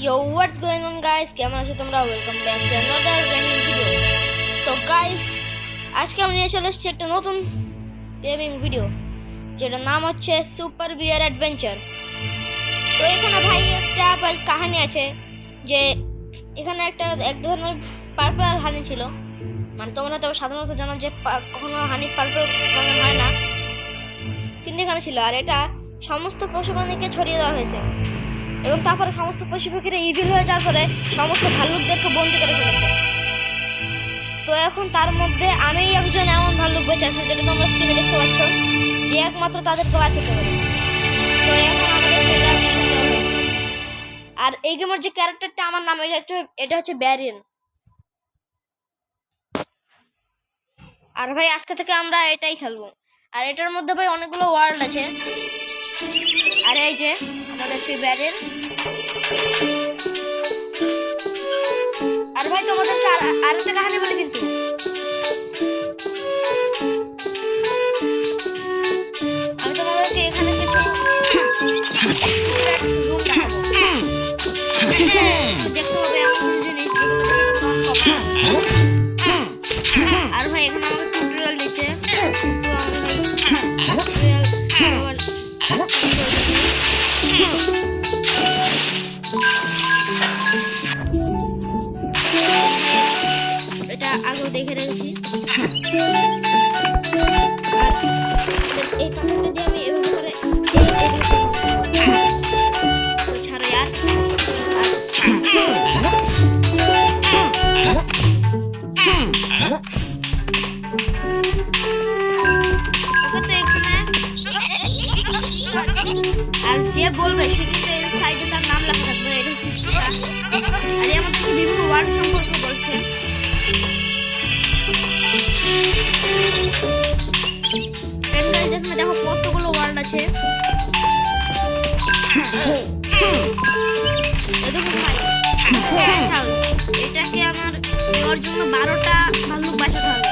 Yo, what's going on guys? কেমন আছো তোমরা? Welcome back to another gaming video. তো গাইস, আজকে আমি নিয়ে চলে এসেছি একটা নতুন গেমিং ভিডিও যেটার নাম হচ্ছে সুপার বিয়ার অ্যাডভেঞ্চার। তো এখানে একটা কাহিনী আছে যে এখানে এক ধরনের পার্পল হানি ছিল। মানে তোমরা তো সাধারণত জানো যে কখনো হানি পার্পল রঙের হয় না, কিন্তু এখানে ছিল। আর এটা সমস্ত পশু প্রাণীকে ছড়িয়ে দেওয়া হয়েছে এবং তারপরে সমস্ত পশু পাখিরা ইভিল হয়ে যাওয়ার পরে সমস্ত ভাল্লুকদেরকে বন্দি করে ফেলেছে। তো এখন তার মধ্যে আমি একজন এমন ভাল্লুক বেঁচে আছে যেটা তোমরা স্ক্রিনে দেখতে পাচ্ছ, যে একমাত্র তাদেরকে বাঁচাতে পারে। তো এখন আমাদের এটা মিশন দেওয়া হয়েছে। আর এই গেমের যে ক্যারেক্টারটা আমার নাম এটা হচ্ছে ব্যারিয়ান। আর ভাই আজকে থেকে আমরা এটাই খেলবো। আর এটার মধ্যে ভাই অনেকগুলো ওয়ার্ল্ড আছে। আর এই যে আমাদের সেই ব্যারিয়ান। আর ভাই তোমাদেরকে আরেকটা কাহিনী বলি, কিন্তু আমি তোমাদেরকে এখানে কিছু রুম দেখাবো। দেখতে হবে এমন জিনিস আর ভাই এখানে আমাকে টিউটোরিয়াল দিচ্ছে। এটা আগেও দেখে রেখেছি। আর এই পাথরটা দিয়ে আমি এভাবে করে ছাড়ো ইয়ার। আর যে বলবে সে কিন্তু এই সাইডে তার নাম লেখা থাকবে। এটা হচ্ছে আর আমার বিভিন্ন ওয়ার্ড সম্পর্কে বলছে। দেখো কতগুলো ওয়ার্ড আছে। এটাকে আমার নেওয়ার জন্য 12টা ভাল্লুক বাঁচাতে হবে,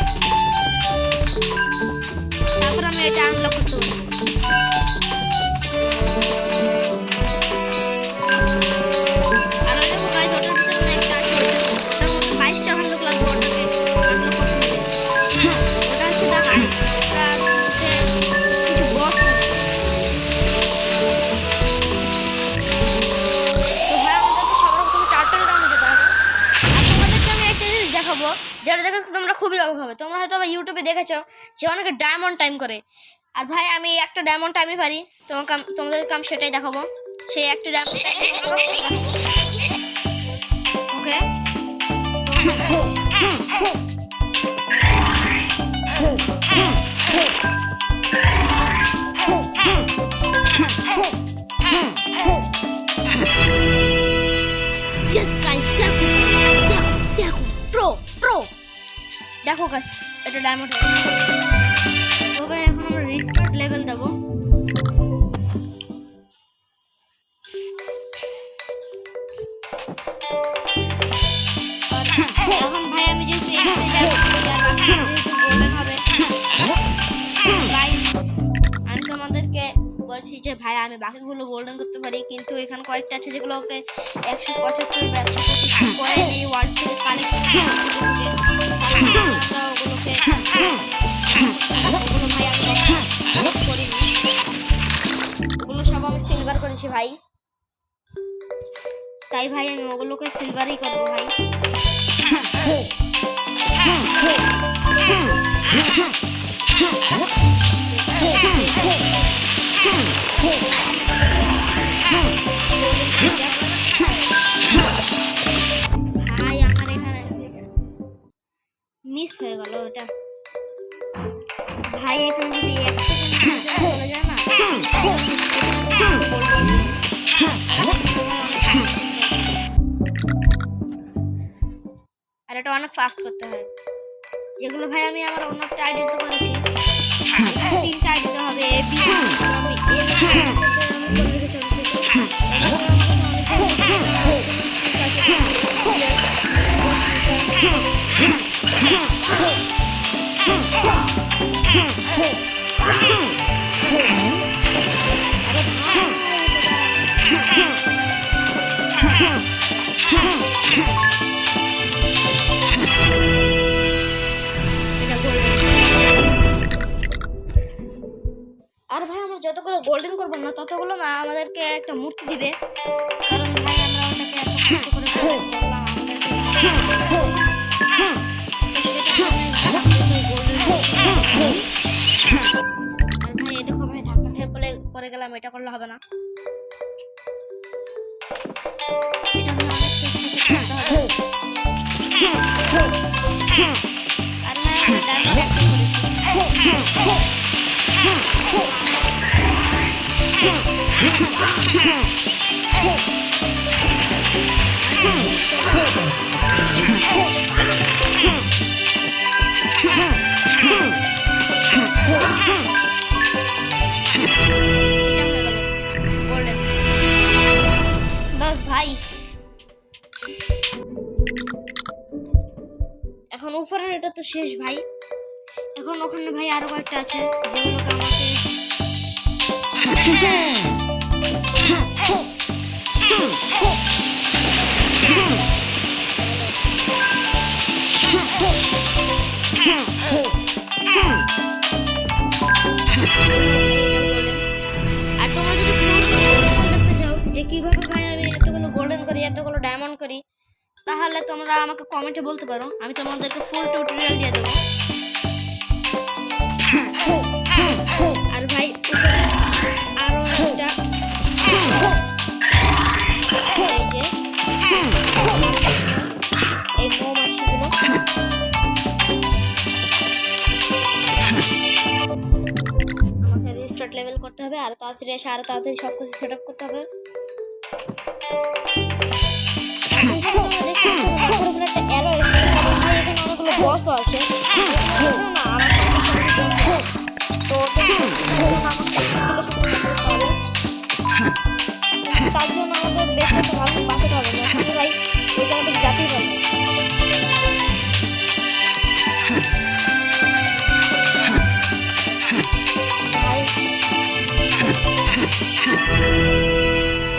তারপর আমি এটা আনলক করতে পারবো। আর দেখো গাইস, ওটার ভিতরে একটা আছে, ওটার মধ্যে 22টা ভাল্লুক লাগবে ওটাকে আনলক করতে। ওটা হচ্ছে দা হাই, ওটার মধ্যে কিছু বস আছে। তো ভাই আমাদেরকে সবার প্রথমে টার্টল ডাউনে যেতে হবে। আর তোমাদেরকে আমি একটা জিনিস দেখাবো যেটা দেখে তোমরা খুবই অবাক হবে। তোমরা হয়তো আবার ইউটিউবে দেখেছো যে অনেকে ডায়মন্ড টাইম করে। আর ভাই আমি একটা ডায়মন্ড টাইমই পারি। তোমাদেরকে আমি সেটাই দেখাবো। সেই একটা ডায়মন্ড ওকে। Yes guys, দেখো দেখো গাইস, এটা ডায়মন্ড। তবে এখন আমরা রিস্টার্ট লেভেল দেব। এখন ভাই আমি যেহেতু গাইস, আমি তোমাদেরকে বলছি যে ভাই আমি বাকিগুলো গোল্ডেন করতে পারি, কিন্তু এখানে কয়েকটা আছে যেগুলোকে 175 বা 125 পয়েন্ট এই ওয়ার্ল্ড থেকে কালেক্ট ওগুলো সব আমি সিলভার করেছি ভাই। তাই ভাই আমি ওগুলোকে সিলভারই করবো ভাই। ভাই আমার এখানে মিস হয়ে গেল ওটা। ভাই এখানে যদি 1 সেকেন্ড চলে যায় না, আর এটা অনেক ফাস্ট করতে হয়। যেগুলো ভাই আমি আমার অন্য একটা আইডিতে করেছি, 3টা আইডিতে হবে। আর ভাই আমরা যতগুলো গোল্ডেন করবো না ততগুলো না আমাদেরকে একটা মূর্তি দিবে, কারণ ভাই আমরা ওটাকে এত কষ্ট করে করলাম আর ভাই এই দেখো ভাই ধাক্কা খেয়ে পড়ে গেলাম, এটা করলে হবে না। এটা ভাই অনেক চেষ্টা করতে হবে। আর ভাই আমরা ডায়মন্ড অ্যাক্টিভ করেছি। बस भाई এখন উপরের এটা তো শেষ ভাই, এখন ওখানে ভাই আরো কয়েকটা আছে যেগুলোকে আমাকে আর তোমরা যদি দেখতে চাও যে কিভাবে ভাই আমি এতগুলো গোল্ডেন করি এতগুলো ডায়মন্ড করি, তাহলে তোমরা আমাকে কমেন্টে বলতে পারো, আমি তোমাদেরকে ফুল টিউটোরিয়াল দিয়ে দেবো। আর ভাই আরো একটা এই মৌমাছিগুলো আমাকে রিস্টার্ট লেভেল করতে হবে, আর তাড়াতাড়ি এসে আরো তাড়াতাড়ি সব কিছু সেট আপ করতে হবে। বসও আছে তার জন্য আমাদের বেশ একটা ভালো বাঁচাতে হবে না, ভাই ওই জায়গাটা যাতেই পারবে।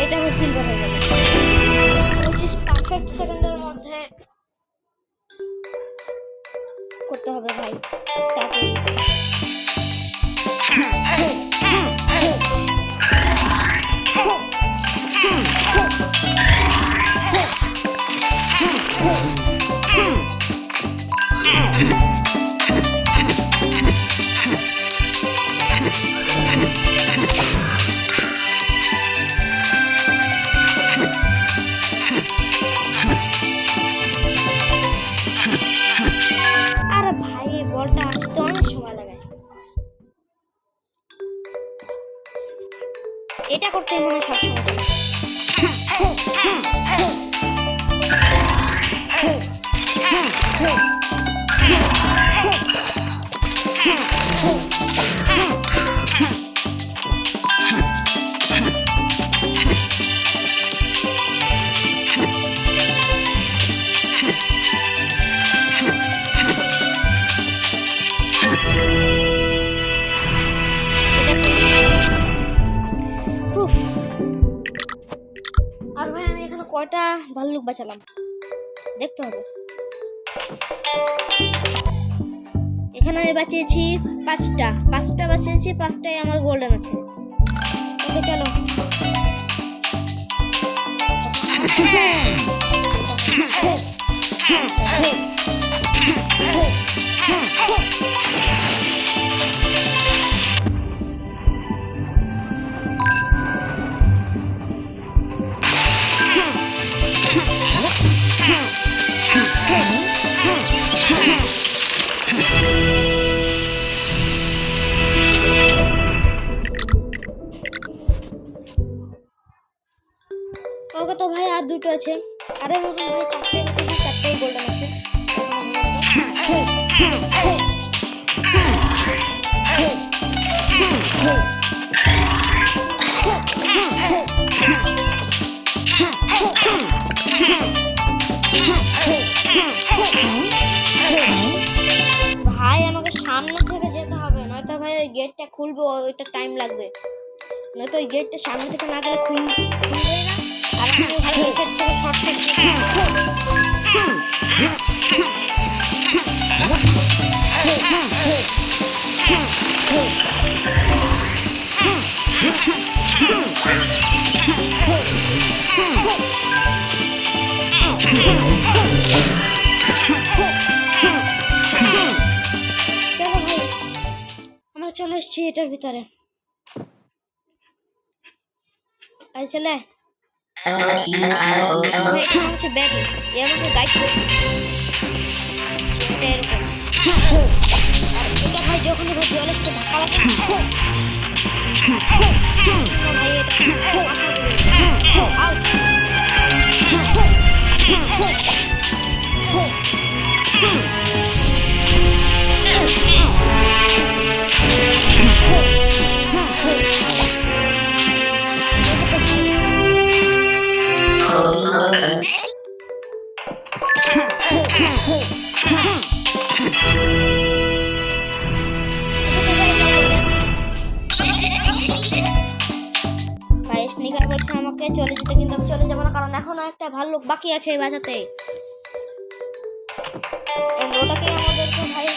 এটা হচ্ছে সিলভার হয়ে গেল 25 পারফেক্ট সেকেন্ডের মধ্যে করতে হবে ভাই তাড়াতাড়ি। আরে ভাই এই বলটা আসতে অনেক সময় লাগে, এটা করতে মনে হয় সবসময় আর ভাই আমি এখানে কয়টা ভাল্লুক বাঁচালাম দেখতে হবে। এখানে আমি বাঁচিয়েছি পাঁচটা বাঁচিয়েছি, পাঁচটাই আমার গোল্ডেন আছে। ওকে চলো ওকে তো ভাই আর দুটো আছে, আরে এখন ভাই চারটে বেঁচেছি, চারটেই গোল্ডেন আছে। ভাই আমাকে সামনে থেকে যেতে হবে, নয়তো ভাই ওই গেটটা খুলবো ওইটা টাইম লাগবে, নয়তো ওই গেটটা সামনে থেকে না গেলে খুলবেই না। আর আমি ভাই সেট থেকে শর্ট আমরা চলে এসেছি এটার ভিতরে। আরে চলে হচ্ছে ব্যাগ আমাকে গাইড করছে এরকম। আর এটা ভাই যখন জলের সাথে ধাক্কা লাগে ভাই ভাই স্নিকার বলছে আমাকে চলে যেতে, কিন্তু আমি চলে যাবো না, কারণ এখনো একটা ভালো লোক বাকি আছে এই বাজাতে। ওটাকে আমাদেরকে ভাই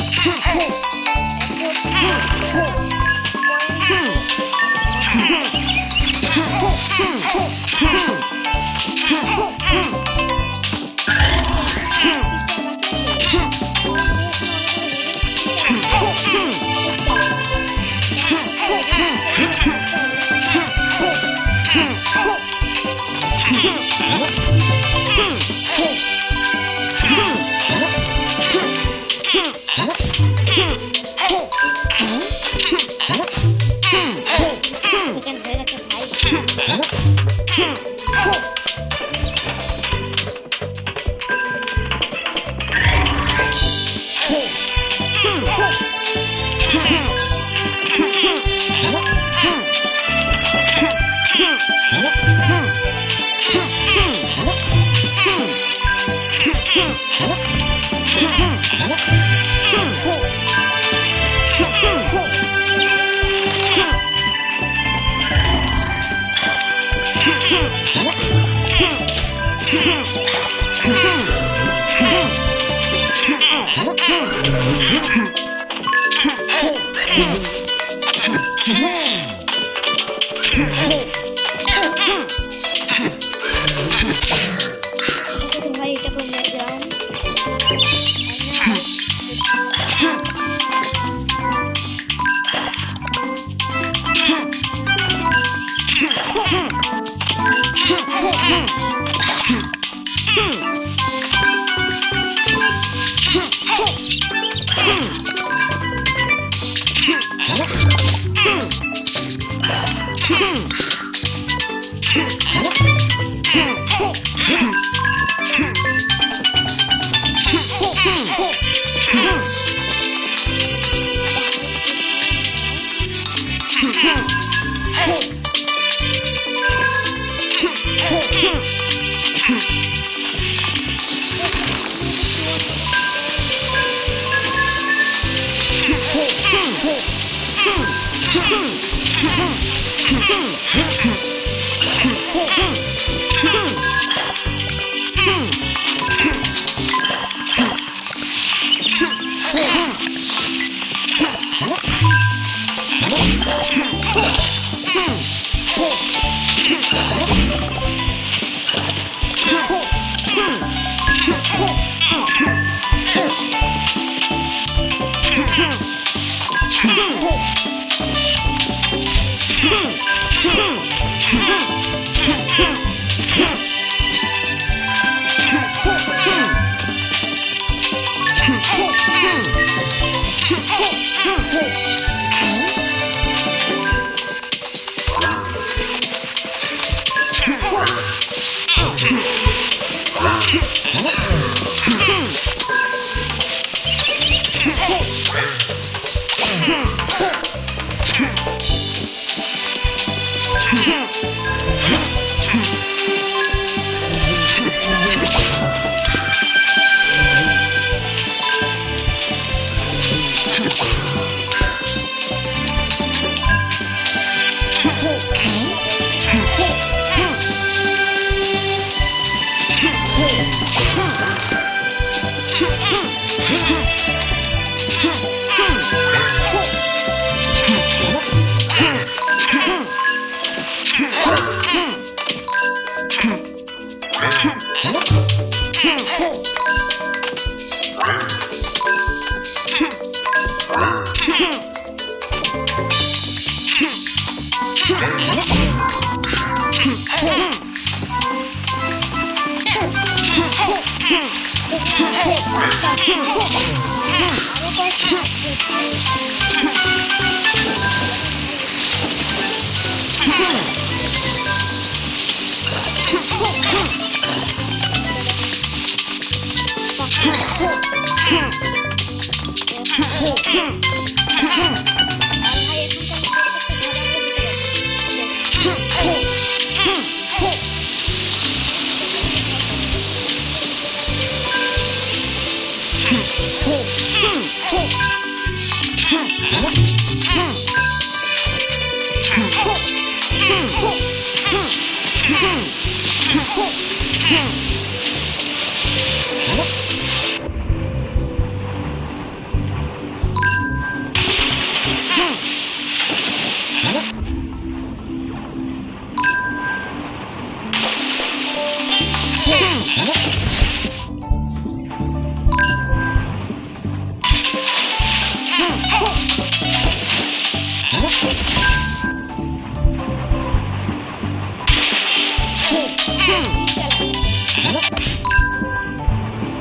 ভাই এটা করে নিয়ে যান।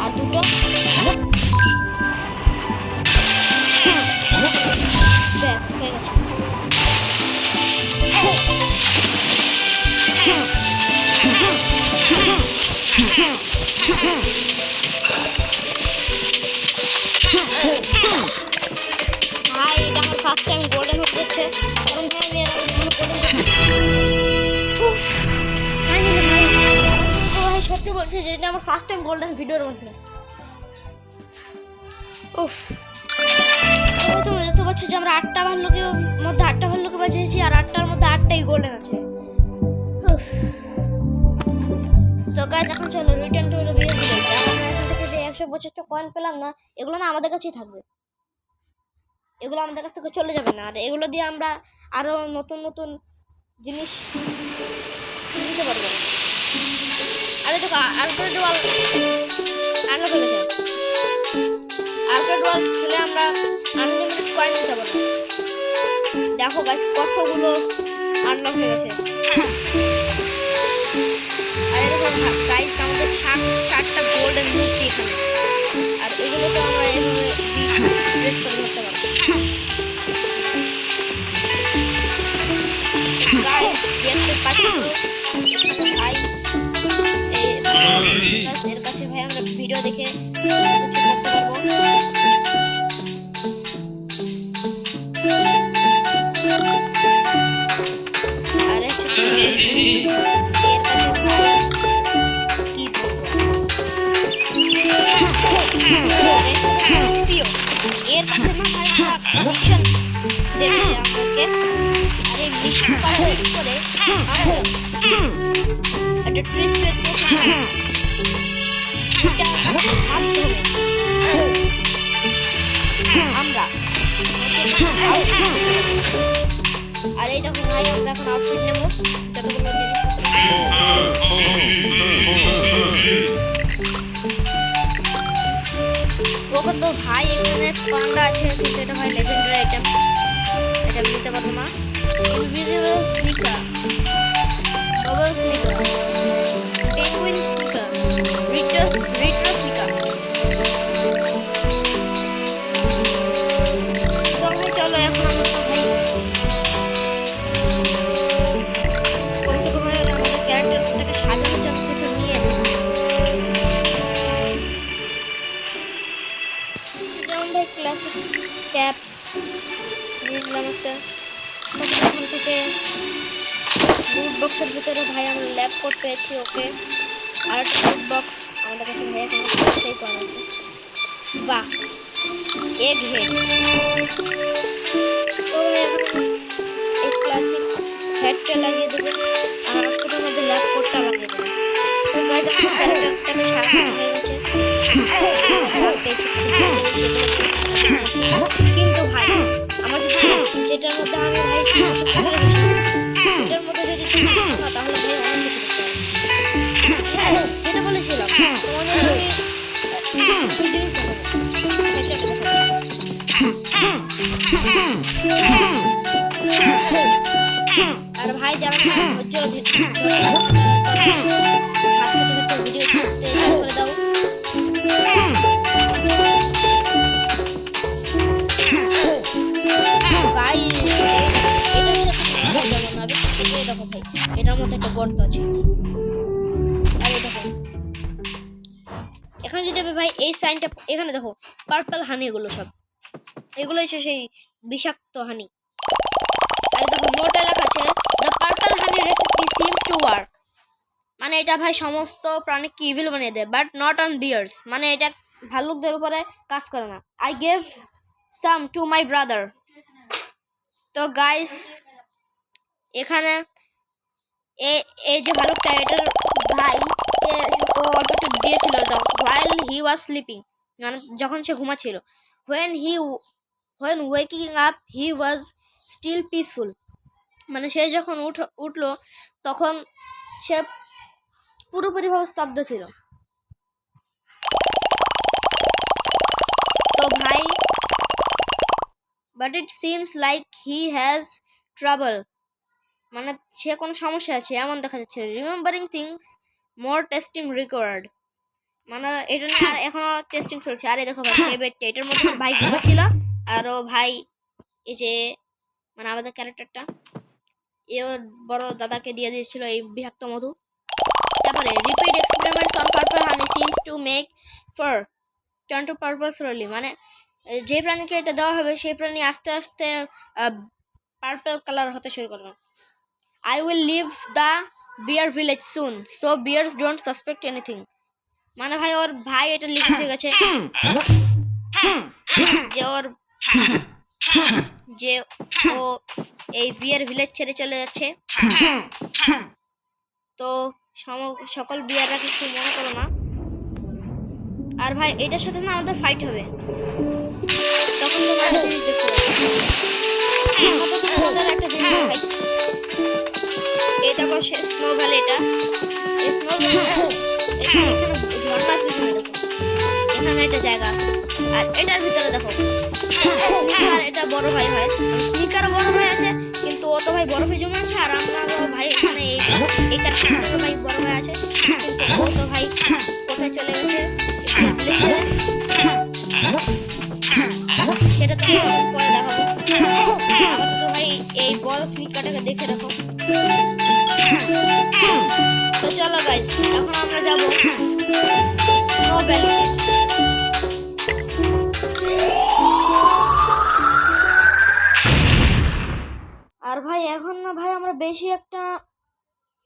আর দুটো ব্যাস হয়ে গেছে। ভাই এটা আমার ফার্স্ট টাইম গোল্ডেন হতে যাচ্ছে। কারণ ভাই আমি এর আগে কখনো ভাই সত্যি বলছে যে এটা আমার ফার্স্ট টাইম গোল্ডেন ভিডিওর মধ্যে। উফ, তোমরা দেখতে পাচ্ছ যে আমরা 8টা ভাল্লুকের মধ্যে 8টা ভাল্লুকে বাজিয়েছি আর 8টার মধ্যে 8টাই গোল্ডেন আছে। তো গাইস এখন চলো return to the video village. আমরা এখান থেকে যে 125টা কয়েন পেলাম না, এগুলো না আমাদের কাছেই থাকবে, এগুলো আমাদের কাছ থেকে চলে যাবে না। আর এগুলো দিয়ে আমরা আরো নতুন নতুন জিনিস দিতে পারবো। আরে দেখো আর্কেড ওয়াল আনলক হয়ে গেছে। আর্কেড ওয়াল খেলে আমরা আনলিমিটেড কয়েন দিতে পারবো। দেখো গাইস কতগুলো আনলক হয়ে গেছে। আর দেখো গাইস আমাদের 60টা গোল্ডেন মূর্তি এখানে। আর এগুলো তো আমরা এভাবে প্রেস করে ধরতে পারবো। গাইস দেখতে পাচ্ছি ভাই এর কাছে ভাই আমরা ভিডিও দেখে কিছু করতে পারবো। আর এর কাছে ভাই কি এর কাছে না ভাই মিশন দেবে আমাকে। আর এই মিশন কমপ্লিট করে একটা ট্রিস পেয়ে আমরা আর এই দেখো ভাই আমরা এখন আউটফিট নেবো যতগুলো ওকে। তো ভাই এখানে পান্ডা আছে কিন্তু এটা ভাই লেজেন্ডারি আইটেম, এটা নিতে পারবো না। Invisible sneaker, double sneaker, penguin sneaker, retro sneaker. তো চলো এখন আমরা ভাই কমসে কম আমাদের ক্যারেক্টারটাকে সাজানোর জন্য কিছু নিয়ে যেমন ভাই ক্লাসিক ক্যাপ নিলাম একটা। ওখান থেকে লুট বক্সের ভিতরে ভাই আমরা ল্যাব কোড পেয়েছি। ওকে আর একটা লুট বক্স আমাদের কাছে ভাই এখানে সেই করা আছে। বাহ এগ হেড। তো এই ক্লাসিক হেডটা লাগিয়ে দেবে আর আউটফিটের মধ্যে ল্যাব কোডটা লাগিয়ে দেবে। তো গাইস আমার ক্যারেক্টারটাকে সাজানো হয়ে গেছে। কিন্তু ভাই আমার যদি যেটার মধ্যে আমি ভাই এটার মধ্যে যদি না তাহলে ভাই অনেক কিছু যেটা বলে এসেছিলাম তোমাদের আমি একটা জিনিস দেখাবো। আর ভাই যারা ধৈর্য হাত কেটে ভিডিও করতে করে দাও। দেখো ভাই এটার মধ্যে একটা গর্ত আছে। আর এই দেখো এখানে যদি ভাই এই সাইনটা এখানে দেখো পার্পল হানি, এগুলো সব এগুলো হচ্ছে সেই বিষাক্ত হানি। আর দেখো নোটে লেখা আছে the purple honey recipe seems to work, মানে এটা ভাই সমস্ত প্রাণীকে ইভিল বানিয়ে দেয়, বাট নট অন বিয়ার্স, মানে এটা ভাল্লুকদের উপরে কাজ করে না। I gave some to my brother. তো গাইস এখানে এই যে ভালুকটা এটার ভাই ও অল্প একটু দিয়েছিল while he was sleeping, মানে যখন সে ঘুমাচ্ছিল। when waking up he was still peaceful, মানে সে যখন উঠলো তখন সে পুরোপুরিভাবে স্তব্ধ ছিল। তো ভাই but it seems like he has trouble, মানে সে কোনো সমস্যা আছে এমন দেখা যাচ্ছে। রিমেম্বারিং থিংস মোর টেস্টিং রিকোয়ার্ড, মানে এটা নিয়ে আর এখনো টেস্টিং চলছে। আরে দেখো ভাই এই বেডটা এটার মধ্যে ভাই ঘুমাচ্ছিল, আর ও ভাই এই যে মানে আমাদের ক্যারেক্টারটা এও বড় দাদাকে দিয়ে দিয়েছিল এই বিষাক্ত মধু। তারপরে repeat experiments on purple honey seems to make fur turn to purple slowly, মানে যে প্রাণীকে এটা দেওয়া হবে সেই প্রাণী আস্তে আস্তে পার্পল কালার হতে শুরু করবে। I will leave the bear village soon, so bears don't suspect anything, মানে ভাই ওর ভাই এটা লিখতে গেছে যে ওর যে ও এই বিয়ার ভিলেজ ছেড়ে চলে যাচ্ছে। তো সকল বিয়াররা কিছু মনে করো না। আর ভাই এটার সাথে না আমাদের ফাইট হবে, তখন তোমরা জিনিস দেখতে পাবে। আমাদের একটা জিনিস ভাই এই দেখো স্নো ভ্যালি, এটা স্নো ভ্যালি ঝর্ণার পিছনে দেখো এখানে একটা জায়গা আছে। আর এটার ভিতরে দেখো স্নিকার, এটা বড় ভাই হয়, স্নিকার বড় ভাই আছে, কিন্তু ও তো ভাই বরফে জমে আছে। আর আমরা ভাই এখানে এই কারণে ভাই বড় ভাই আছে, কিন্তু ও তো ভাই কোথায় চলে গেছে সেটা তো পরে দেখাবো। তো ভাই এই বড় স্নিকারটাকে দেখে দেখো। তো চলো গাইস এখন আমরা যাবো স্নো ভ্যালিতে। আর ভাই এখন না ভাই আমরা বেশি একটা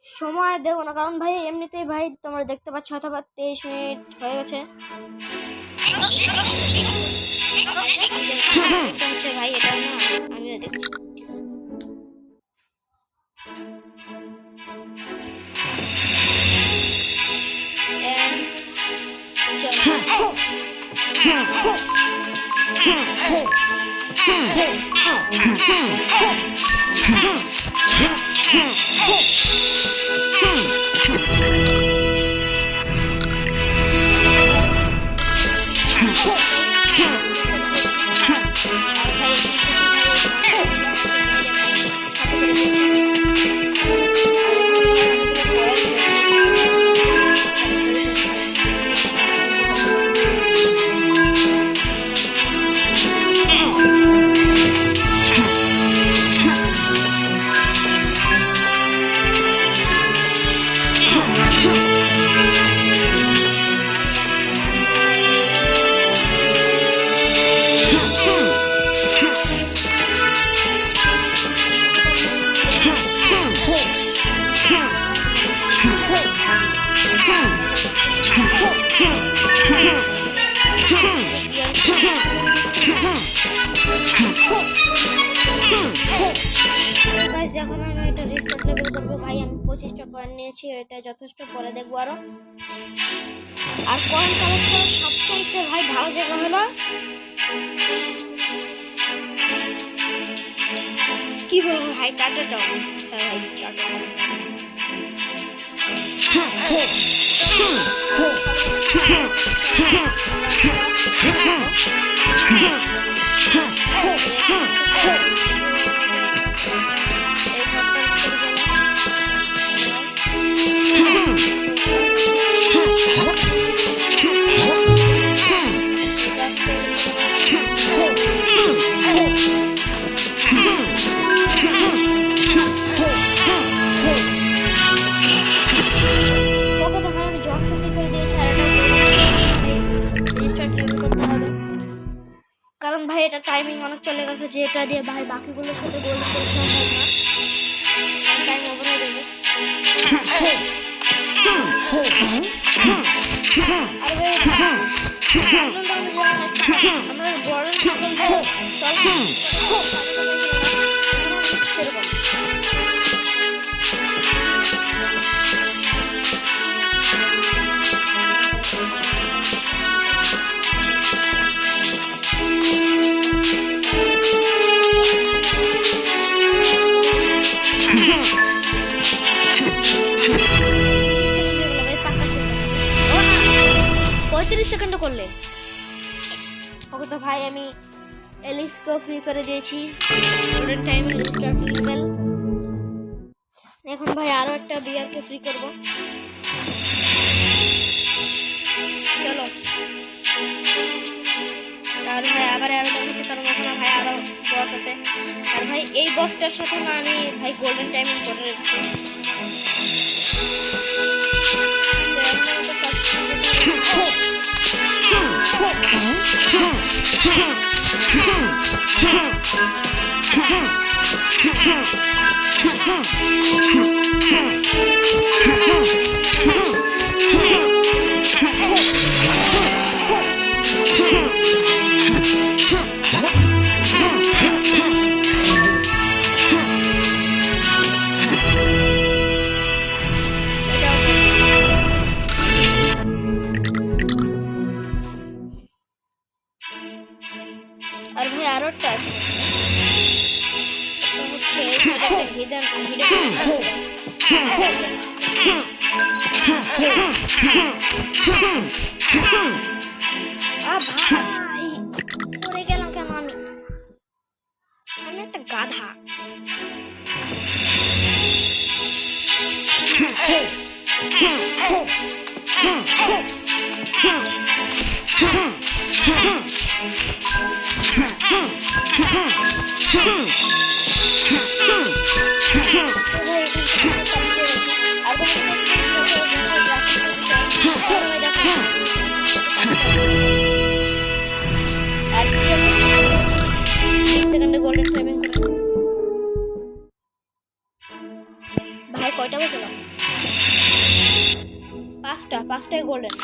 সময় দেবো না, কারণ ভাই এমনিতেই ভাই তোমরা দেখতে পাচ্ছ হয়তো 23 মিনিট হয়ে গেছে। ভাই এটা না আমিও দেখছি, ঠিক আছে। এখন আমি এটা রিস্টার্ট লেভেল করবো ভাই। আমি 25টা কয়েন নিয়েছি, এটা যথেষ্ট, পরে দেখবো আরো। আর কয়েন কালেক্ট করার সবচাইতে ভাই ভালো জায়গা হলো কি বলবো ভাই, টাটা যাও ভাই, টাটা। কারণ ভাই এটা টাইমিং অনেক চলে গেছে, যেটা দিয়ে ভাই বাকিগুলোর সাথে গোল্ডেন করা সম্ভব না, টাইম ওভার হয়ে যাবে। আমরা গোল্ডেন সেরকম সেকেন্ড করলে। ওকে তো ভাই আমি এলিক্সকে ফ্রি করে দিয়েছি, গোল্ডেন টাইম রিস্টার্ট লেভেল। এখন ভাই আরো একটা বিয়ারকে ফ্রি করব, চলো। আর ভাই আবার আরো দেখাচ্ছে, কারণ ওখানে ভাই আরো বস আছে। আর ভাই এই বসটার সাথে না আমি ভাই গোল্ডেন টাইমিং করে রেখেছি। আর ভাই আরো একটা আছে, হচ্ছে হিডেন ভাই পড়ে গেলাম কেন? আমি একটা গাধা। ভাই কয়টা বলছিলাম? পাঁচটায় গোল্ডেন।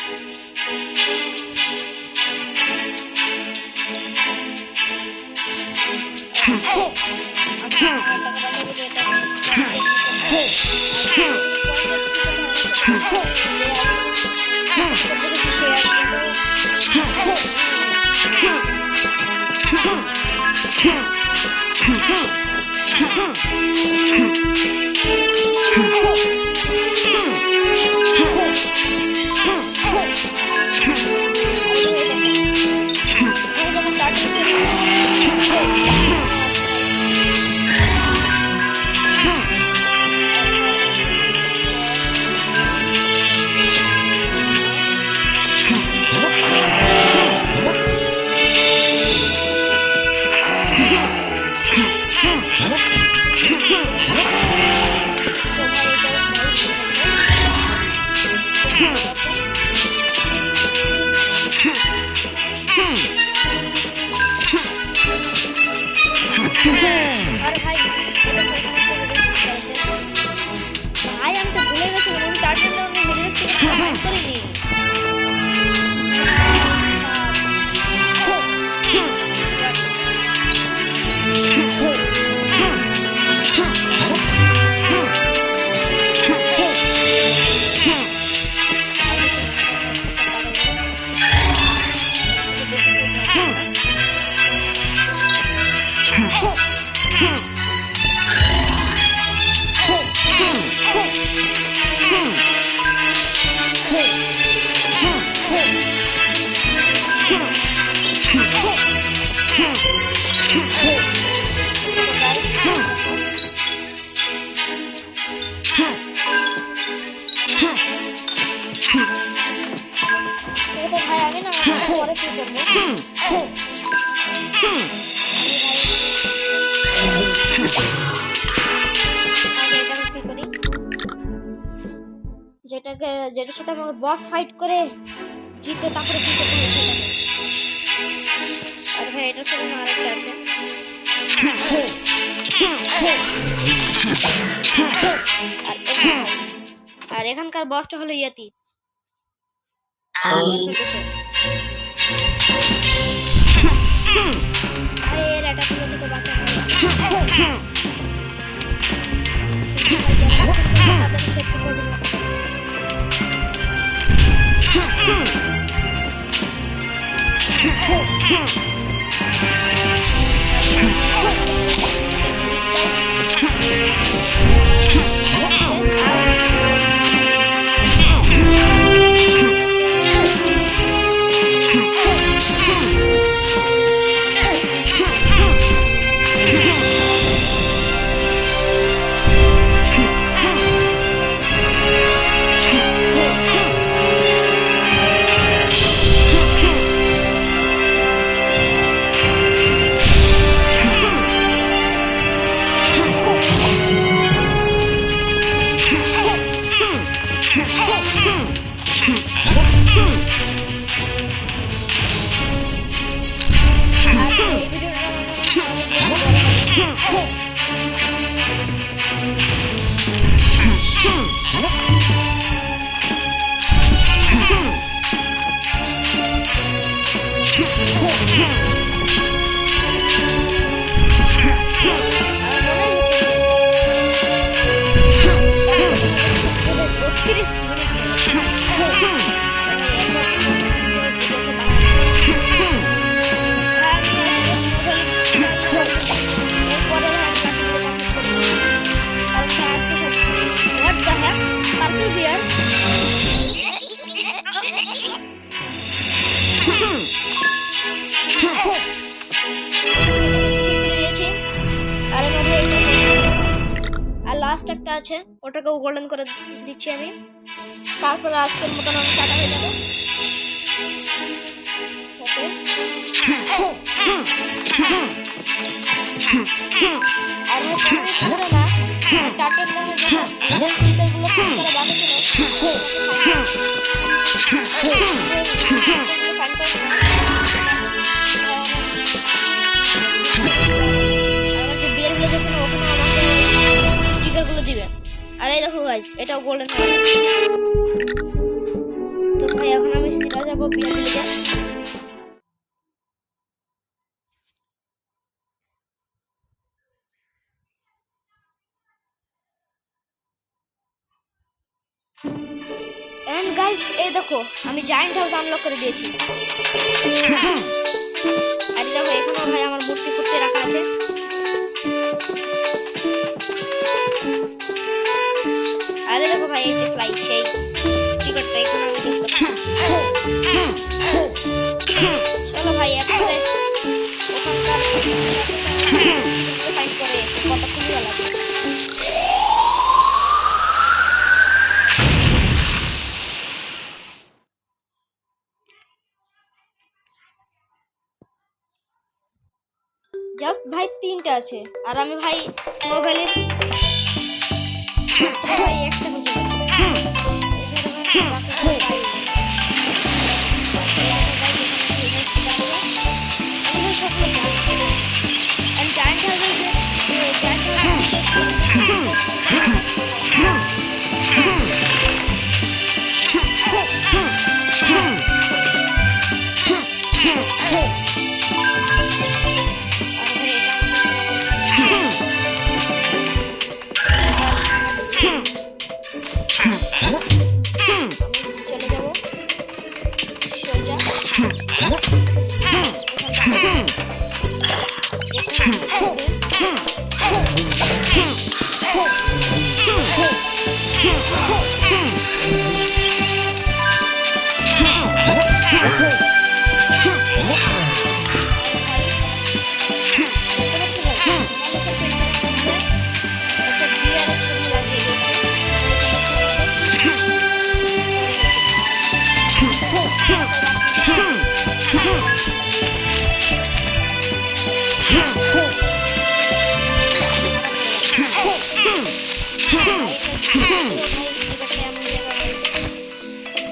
পরে ফ্রি করবো। যেটার সাথে আমাকে বস ফাইট করে জিতে তারপরে ফ্রি করতে হবে। আর ভাই এটার সাথে আরেকটা আছে। আর এখানকার বসটা হলো ইয়াতি। আরে এর এটা থেকে বাঁচা লাস্ট একটা আছে, ওটাকেও গোল্ডেন করে দিচ্ছি আমি। তারপরে আজকের মতন আমি টাটা হয়ে যাবো। আর না টাটার নামে দিবে। আর এই দেখো গাইস, এটাও গোল্ডেন। তো ভাই এখন আমি সিধা যাবো বিয়ার ভিলেজে। এন্ড গাইস এই দেখো আমি জায়ান্ট হাউস আনলক করে দিয়েছি। আর এই দেখো এখানে ভাই আমার মূর্তি ফুটে রাখা আছে। আরে দেখো ভাই এই যে ফ্লাই সেই স্টিকারটা এখানে আমি চলো ভাই এখন ওখানকার ফাইট করে কত খুবই ভালো লাগে। জাস্ট ভাই 3টা আছে আর আমি ভাই স্নো ভ্যালির ভাই একটা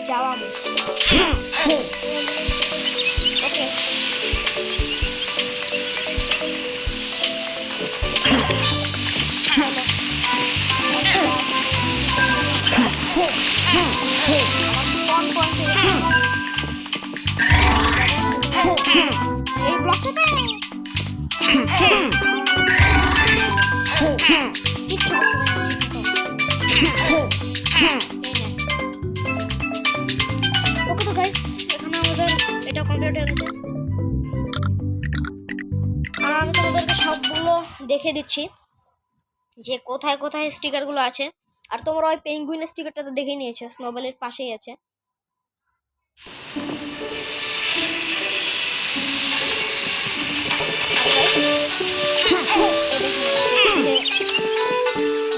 যাওয়া ওকে এই ব্লকটাতে ওকে তো গাইস এখানে আমাদের এটা কমপ্লিট হয়ে গেছে আর আমি তোমাদেরকে সবগুলো দেখে দিচ্ছি যে কোথায় কোথায় স্টিকারগুলো আছে আর তোমরা ওই পেঙ্গুইন স্টিকারটা তো দেখে নিয়েছো স্নোবলের পাশেই আছে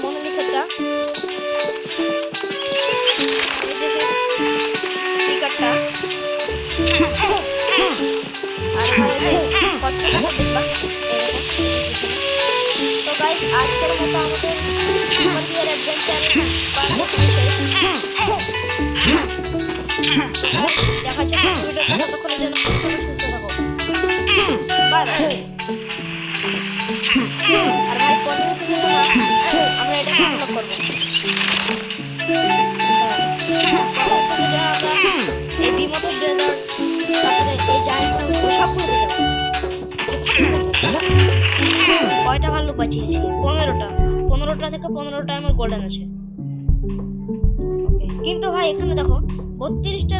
মোনালিসাটা স্টিকারটা আর কচ্ছটা দেখবা তো গাইস আজকের মতো আমাদের সুপার হিয়ার অ্যাডভেঞ্চার দেখা যাচ্ছে ভিডিওটা ততক্ষণের জন্য সুস্থ থাকো বাই বাই আর ভাই পরের কিছু না আমরা এটা আপলোড করবো এই বিমোটের ডেজার্ট তারপরে এই জায়ান্ট সব করে যাবো কয়টা ভাল্লুক বাঁচিয়েছি 15টা থেকে 15টা আমার গোল্ডেন আছে কিন্তু ভাই এখানে দেখো 32টা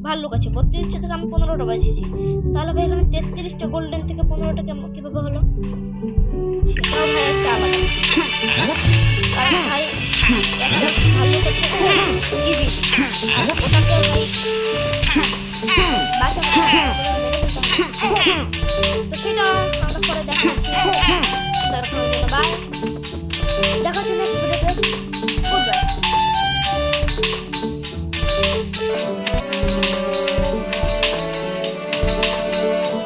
ভাল্লুক আছে 32টা থেকে আমি 15টা বাঁচিয়েছি তাহলে ভাই এখানে 33টা গোল্ডেন থেকে 15টা কিভাবে হলো সেটাও ভাই একটা আলাদা কারণ ভাই একটা ভাল্লুক হচ্ছে ইভি আর ওটাকে ভাই